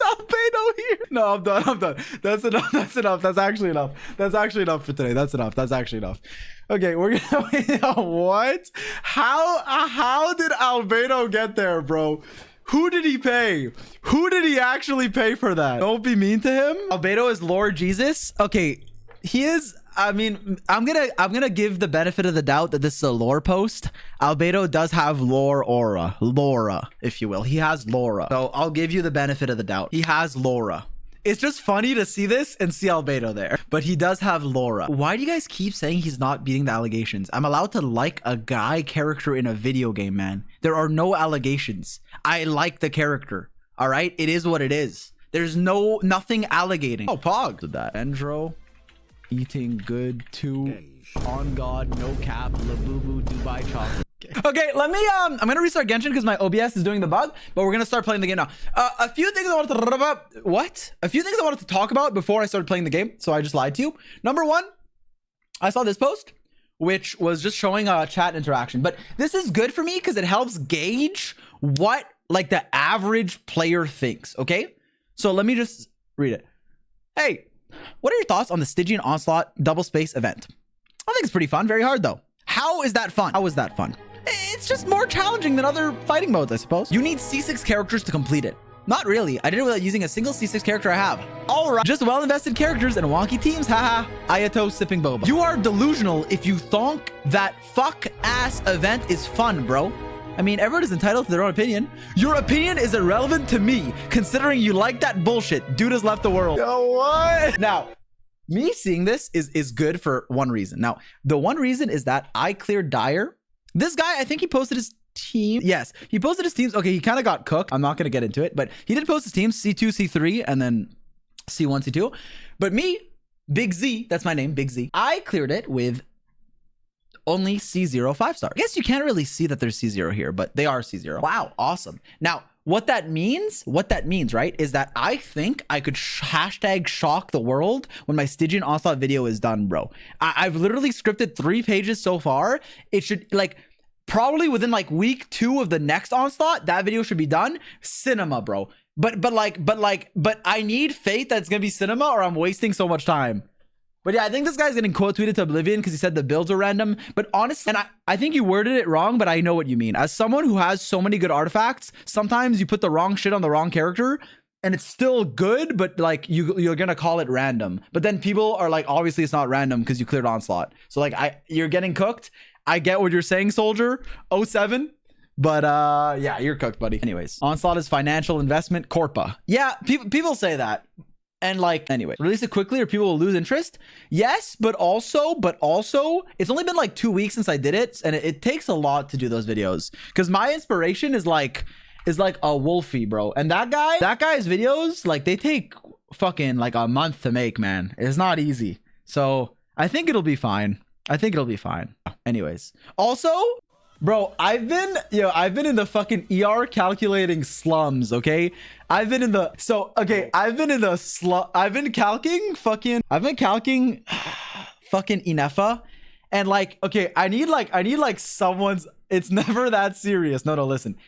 Albedo here. No, I'm done. I'm done. That's enough. That's enough. That's actually enough. That's actually enough for today. That's enough. That's actually enough. Okay, we're gonna what? How did Albedo get there, bro? Who did he pay? Who did he actually pay for that? Don't be mean to him. Albedo is Lord Jesus. Okay, he is. I mean, I'm gonna give the benefit of the doubt that this is a lore post. Albedo does have Laura, if you will. He has Laura. So I'll give you the benefit of the doubt. He has Laura. It's just funny to see this and see Albedo there. But he does have Laura. Why do you guys keep saying he's not beating the allegations? I'm allowed to like a guy character in a video game, man. There are no allegations. I like the character. All right? It is what it is. There's nothing allegating. Oh, Pog did that. Endro. Eating good too. On God, no cap, Labubu, Dubai chocolate. Okay, let me I'm gonna restart Genshin because my OBS is doing the bug, but we're gonna start playing the game now. A few things I wanted to talk about before I started playing the game, so I just lied to you. Number one, I saw this post, which was just showing a chat interaction, but this is good for me because it helps gauge what like the average player thinks. Okay, so let me just read it. Hey, what are your thoughts on the Stygian Onslaught double space event? I think it's pretty fun. Very hard though. How is that fun? How is that fun? It's just more challenging than other fighting modes, I suppose. You need C6 characters to complete it. Not really. I did it without using a single C6 character I have. All right. Just well-invested characters and wonky teams. Haha. Ayato sipping boba. You are delusional if you thonk that fuck-ass event is fun, bro. I mean, everyone is entitled to their own opinion. Your opinion is irrelevant to me, considering you like that bullshit. Dude has left the world. Yo, what? Now, me seeing this is good for one reason. Now, the one reason is that I cleared Dire. This guy, I think he posted his team. Yes, he posted his teams. Okay, he kind of got cooked. I'm not going to get into it, but he did post his teams, C2, C3, and then C1, C2. But me, Big Z, that's my name, Big Z. I cleared it with only C0 5-star. I guess you can't really see that there's C0 here, but they are C0. Wow, awesome. Now, what that means, right, is that I think I could hashtag shock the world when my Stygian Onslaught video is done, bro. I've literally scripted 3 pages so far. It should, like, probably within, like, week 2 of the next Onslaught, that video should be done. Cinema, bro. But I need faith that it's gonna be cinema or I'm wasting so much time. But yeah, I think this guy's getting quote tweeted to oblivion because he said the builds are random. But honestly, and I think you worded it wrong, but I know what you mean. As someone who has so many good artifacts, sometimes you put the wrong shit on the wrong character and it's still good, but like you're gonna call it random. But then people are like, obviously it's not random because you cleared Onslaught. So like you're getting cooked. I get what you're saying, Soldier 07. But yeah, you're cooked, buddy. Anyways, Onslaught is financial investment, Corpa. Yeah, people say that. And like, anyway, release it quickly or people will lose interest. Yes, but also, it's only been like 2 weeks since I did it. And it takes a lot to do those videos. Because my inspiration is like a Wolfie, bro. And that guy's videos, like they take fucking like a month to make, man. It's not easy. So I think it'll be fine. Anyways, also, bro, I've been in the fucking ER calculating slums, okay? I've been calcing fucking Inefa. And like, okay, I need like someone's, it's never that serious. No, listen.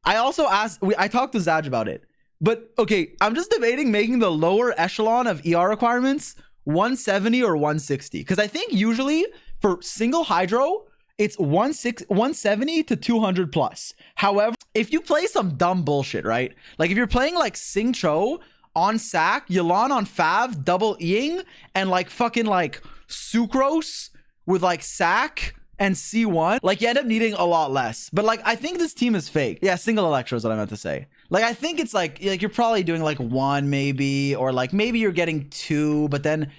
I also I talked to Zaj about it. But okay, I'm just debating making the lower echelon of ER requirements 170 or 160. Because I think usually for single hydro, it's 170 to 200 plus. However, if you play some dumb bullshit, right? Like if you're playing like Sing Cho on Sack, Yelan on Fav, double Eing, and like fucking like Sucrose with like Sack and C1, like you end up needing a lot less. But like, I think this team is fake. Yeah, single Electro is what I meant to say. Like, I think it's like you're probably doing like 1 maybe, or like maybe you're getting 2, but then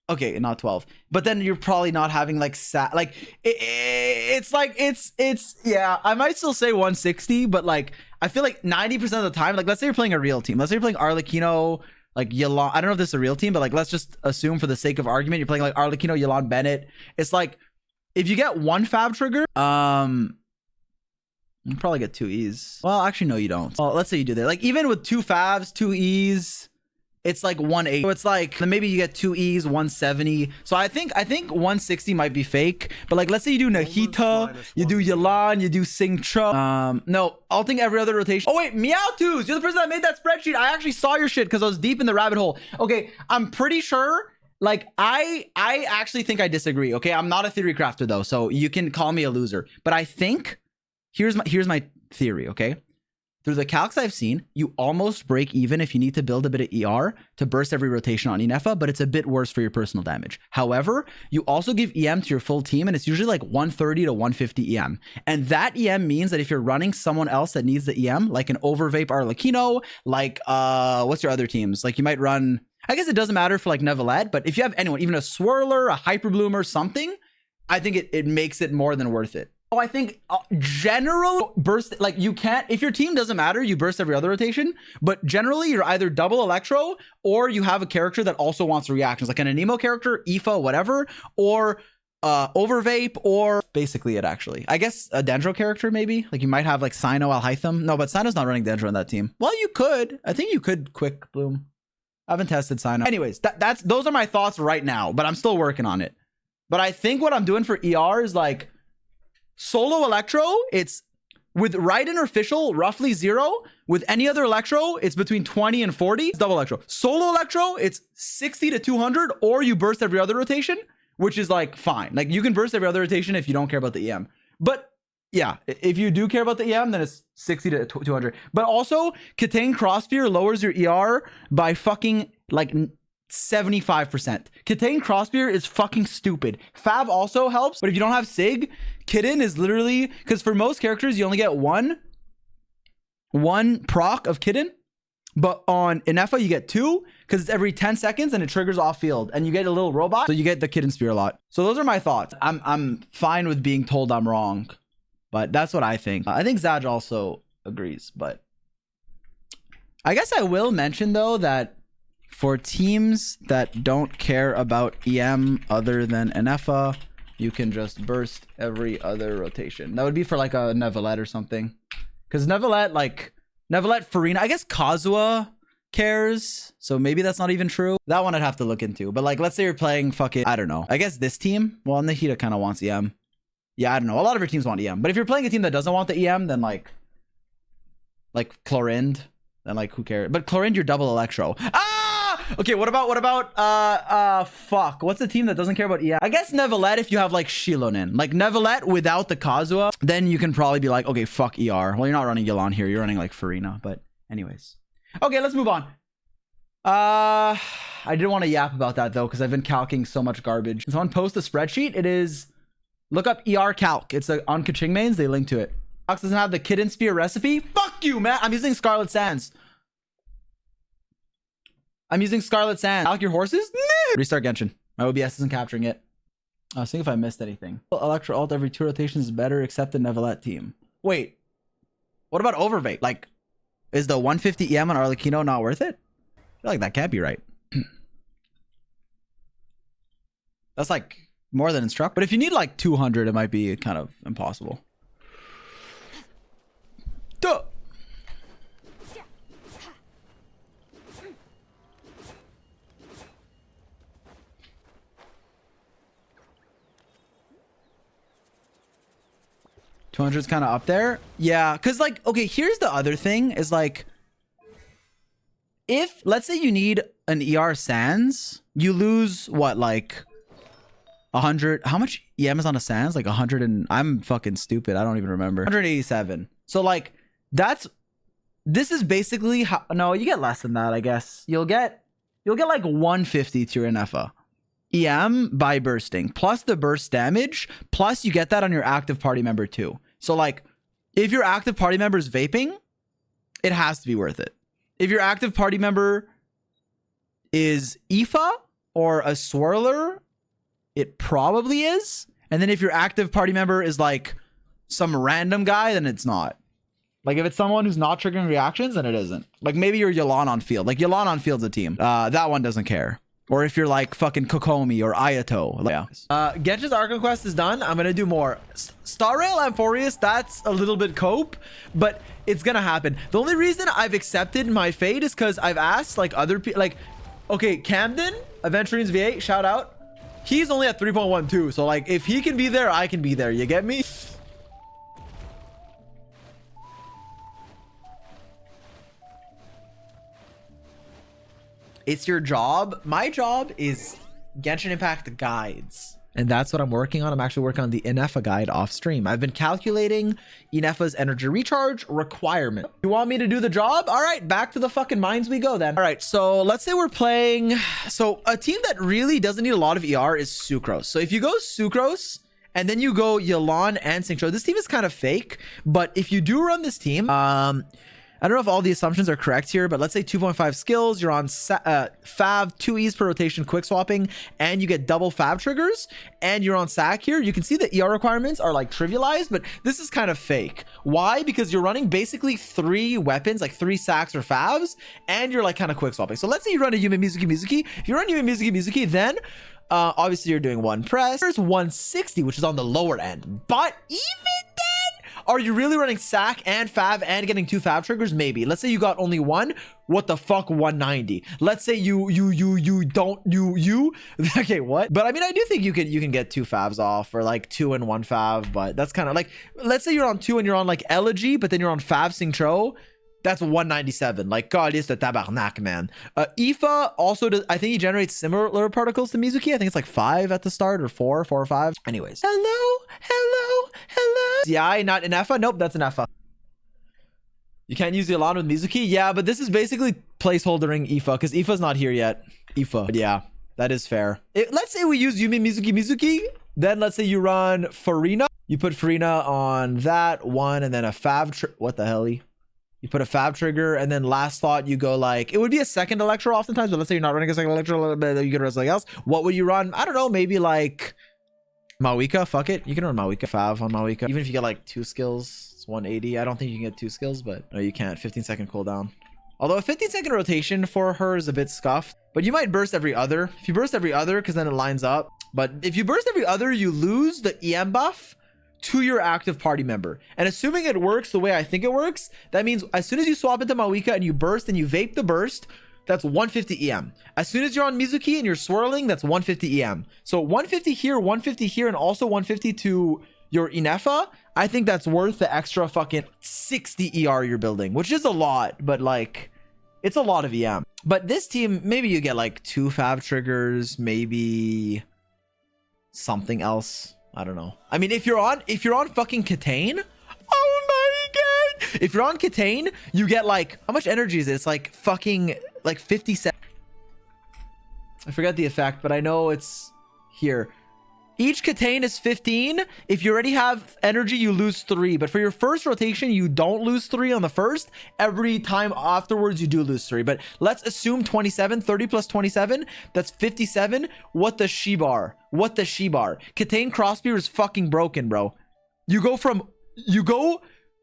okay, not 12, but then you're probably not having like it's yeah, I might still say 160, but like I feel like 90% of the time, like let's say you're playing a real team, let's say you're playing Arlecchino, like Yelan, I don't know if this is a real team, but like let's just assume for the sake of argument you're playing like Arlecchino, Yelan, Bennett. It's like if you get 1 Fab trigger, you probably get 2 E's. Well, actually no, you don't. Well, let's say you do that. Like even with 2 Favs, 2 E's, it's like 180. So it's like then maybe you get 2 E's, 170. So I think 160 might be fake. But like let's say you do Nahita, you do Yelan, you do Sing Cho. No, I'll think every other rotation. Oh wait, Meowtooth, you're the person that made that spreadsheet. I actually saw your shit because I was deep in the rabbit hole. Okay, I'm pretty sure. Like I actually think I disagree. Okay, I'm not a theory crafter though, so you can call me a loser. But I think here's my theory. Okay. Through the calcs I've seen, you almost break even if you need to build a bit of ER to burst every rotation on Inefa, but it's a bit worse for your personal damage. However, you also give EM to your full team, and it's usually like 130 to 150 EM. And that EM means that if you're running someone else that needs the EM, like an Overvape Arlecchino, like, what's your other teams? Like you might run, I guess it doesn't matter for like Nevalette, but if you have anyone, even a Swirler, a Hyperbloomer, something, I think it makes it more than worth it. Oh, I think general burst, like you can't, if your team doesn't matter, you burst every other rotation, but generally you're either double Electro or you have a character that also wants reactions, like an Anemo character, Aoife, whatever, or Overvape, or basically it actually. I guess a Dendro character maybe, like you might have like Sino, Alhytham. No, but Sino's not running Dendro on that team. Well, you could. I think you could Quick Bloom. I haven't tested Sino. Anyways, those are my thoughts right now, but I'm still working on it. But I think what I'm doing for ER is like, Solo Electro, it's with right interficial, roughly 0. With any other Electro, it's between 20 and 40. It's double Electro. Solo Electro, it's 60 to 200, or you burst every other rotation, which is like fine. Like you can burst every other rotation if you don't care about the EM. But yeah, if you do care about the EM, then it's 60 to 200. But also, Katane Crosspear lowers your ER by fucking like 75%. Katane Crosspear is fucking stupid. Fav also helps, but if you don't have Sig, Kitten is literally, because for most characters you only get one proc of Kitten, but on Inefa you get 2 because it's every 10 seconds and it triggers off field, and you get a little robot, so you get the Kitten Spear a lot. So those are my thoughts. I'm fine with being told I'm wrong, but that's what I think. I think Zaj also agrees, but I guess I will mention though that for teams that don't care about EM other than Inefa, you can just burst every other rotation. That would be for like a Nevalette or something. Because Nevalette, Farina, I guess Kazuha cares. So maybe that's not even true. That one I'd have to look into. But like, let's say you're playing fucking, I don't know. I guess this team, well, Nahida kind of wants EM. Yeah, I don't know. A lot of your teams want EM. But if you're playing a team that doesn't want the EM, then like Chlorind, then like who cares? But Chlorind, you're double Electro. Okay, what about fuck, what's the team that doesn't care about EM? I guess Nevalette if you have like Shilonin. Like Nevalette without the Kazuha, then you can probably be like, okay, fuck ER. Well, you're not running Yelan here, you're running like Farina, but anyways. Okay, let's move on. I didn't want to yap about that though, because I've been calcing so much garbage. Someone post a spreadsheet, it is, look up ER calc. It's on Kaching mains, they link to it. Fox doesn't have the Kitten Spear recipe. Fuck you, man. I'm using Scarlet Sands. Calc your horses? Restart Genshin. My OBS isn't capturing it. I was thinking if I missed anything. Electro ult every 2 rotations is better except the Nevalette team. Wait. What about Overvape? Like, is the 150 EM on Arlecchino not worth it? I feel like that can't be right. That's like more than Instruct. But if you need like 200, it might be kind of impossible. Duh. $200's kind of up there. Yeah, because like, okay, here's the other thing is like, if let's say you need an ER Sans, you lose what, like 100, how much EM is on a Sans? Like 100 and I'm fucking stupid, I don't even remember. 187. So like this is basically how, no, you get less than that, I guess. You'll get like 150 to your NFA EM by bursting, plus the burst damage, plus you get that on your active party member too. So like, if your active party member is vaping, it has to be worth it. If your active party member is Aoife or a Swirler, it probably is. And then if your active party member is like some random guy, then it's not. Like if it's someone who's not triggering reactions, then it isn't. Like maybe you're Yelan on field. Like Yelan on field's a team. That one doesn't care. Or if you're like fucking Kokomi or Ayato. Yeah. Genshin's Arc Quest is done. I'm gonna do more. Star Rail Amphorius, that's a little bit cope, but it's gonna happen. The only reason I've accepted my fate is because I've asked like other people, like Okay, Camden, Aventurines V8, shout out. He's only at 3.12. So like, if he can be there, I can be there. You get me? It's your job. My job is Genshin Impact guides. And that's what I'm working on. I'm actually working on the Inefa guide off stream. I've been calculating Inefa's energy recharge requirement. You want me to do the job? All right, back to the fucking mines we go then. All right, so let's say we're playing. So a team that really doesn't need a lot of ER is Sucrose. So if you go Sucrose and then you go Yelan and Synchro, this team is kind of fake. But if you do run this team, I don't know if all the assumptions are correct here, but let's say 2.5 skills, you're on Fav, 2 E's per rotation, quick swapping, and you get double Fav triggers, and you're on Sack here. You can see the ER requirements are like trivialized, but this is kind of fake. Why? Because you're running basically 3 weapons, like 3 Sacks or Favs, and you're like kind of quick swapping. So let's say you run a Yume Mizuki. If you run Yume Mizuki, then obviously you're doing 1 press. There's 160, which is on the lower end, but even then, are you really running Sack and Fav and getting 2 Fav triggers? Maybe. Let's say you got only 1. What the fuck? 190. Let's say you okay, what? But I mean, I do think you can get 2 Favs off, or like 2 and 1 Fav, but that's kind of like, let's say you're on 2 and you're on like Elegy, but then you're on Fav Singtro. That's 197. Like, God, it's the tabarnak, man. Aoife also does, I think he generates similar particles to Mizuki. I think it's like 5 at the start, or 4 or 5. Anyways. Hello. Yeah, not Inefa. Nope, that's Inefa. You can't use the Yelan with Mizuki. Yeah, but this is basically placeholdering Aoife, because Aoife's not here yet. Aoife. Yeah, that is fair. Let's say we use Yume Mizuki. Then let's say you run Farina. You put Farina on that one, and then a Fav. What the hell? You put a Fav trigger, and then last thought you go like, it would be a second Electro oftentimes, but let's say you're not running a second Electro, you can run something else. What would you run? I don't know, maybe like Mawika. Fuck it. You can run Mawika. Fav on Mawika. Even if you get like 2 skills, it's 180. I don't think you can get 2 skills, but no, you can't. 15-second cooldown. Although a 15-second rotation for her is a bit scuffed, but you might burst every other. If you burst every other, because then it lines up. But if you burst every other, you lose the EM buff to your active party member. And assuming it works the way I think it works, that means as soon as you swap into Mawika and you burst and you vape the burst, that's 150 EM. As soon as you're on Mizuki and you're swirling, that's 150 EM. So 150 here, 150 here, and also 150 to your Inefa. I think that's worth the extra fucking 60 ER you're building, which is a lot, but like, it's a lot of EM. But this team, maybe you get like 2 Fav triggers, maybe something else. I don't know. I mean, if you're on fucking Catane, oh my God. If you're on Catane, you get like, how much energy is it? It's like fucking like 57. I forget the effect, but I know it's here. Each Catane is 15. If you already have energy, you lose 3. But for your first rotation, you don't lose 3 on the first. Every time afterwards, you do lose 3. But let's assume 27. 30 plus 27. That's 57. What the Shibar? What the Shibar? Catane Crossbeer is fucking broken, bro. You go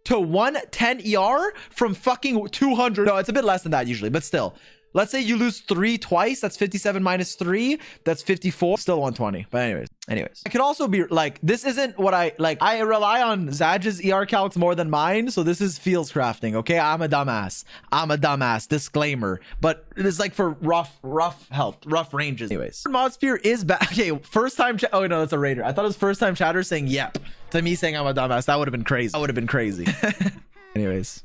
to 110 ER from fucking 200. No, it's a bit less than that usually, but still. Let's say you lose 3 twice. That's 57 minus 3. That's 54. Still 120. But anyways. It could also be like, this isn't what I like. I rely on Zaj's ER calcs more than mine. So this is feels crafting. Okay. I'm a dumbass. Disclaimer. But it is like for rough health, rough ranges. Anyways. Mod Spear is back. Okay. First time. Oh no, that's a raider. I thought it was first time chatter saying yep to me saying I'm a dumbass. That would have been crazy. Anyways.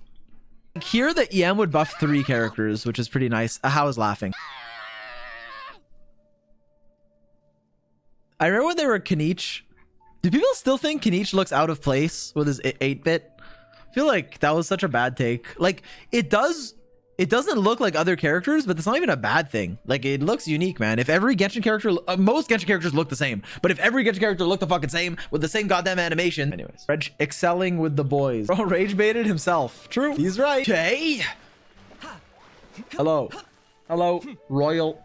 Here the EM would buff 3 characters, which is pretty nice. How is laughing? I remember when they were Kanich. Do people still think Kanich looks out of place with his 8-bit? I feel like that was such a bad take. Like it doesn't look like other characters, but it's not even a bad thing. Like it looks unique, man. If every Genshin character, most Genshin characters look the same, but if every Genshin character looked the fucking same with the same goddamn animation. Anyways, Reg excelling with the boys. Bro, rage baited himself. True. He's right. Okay. Hello, Royal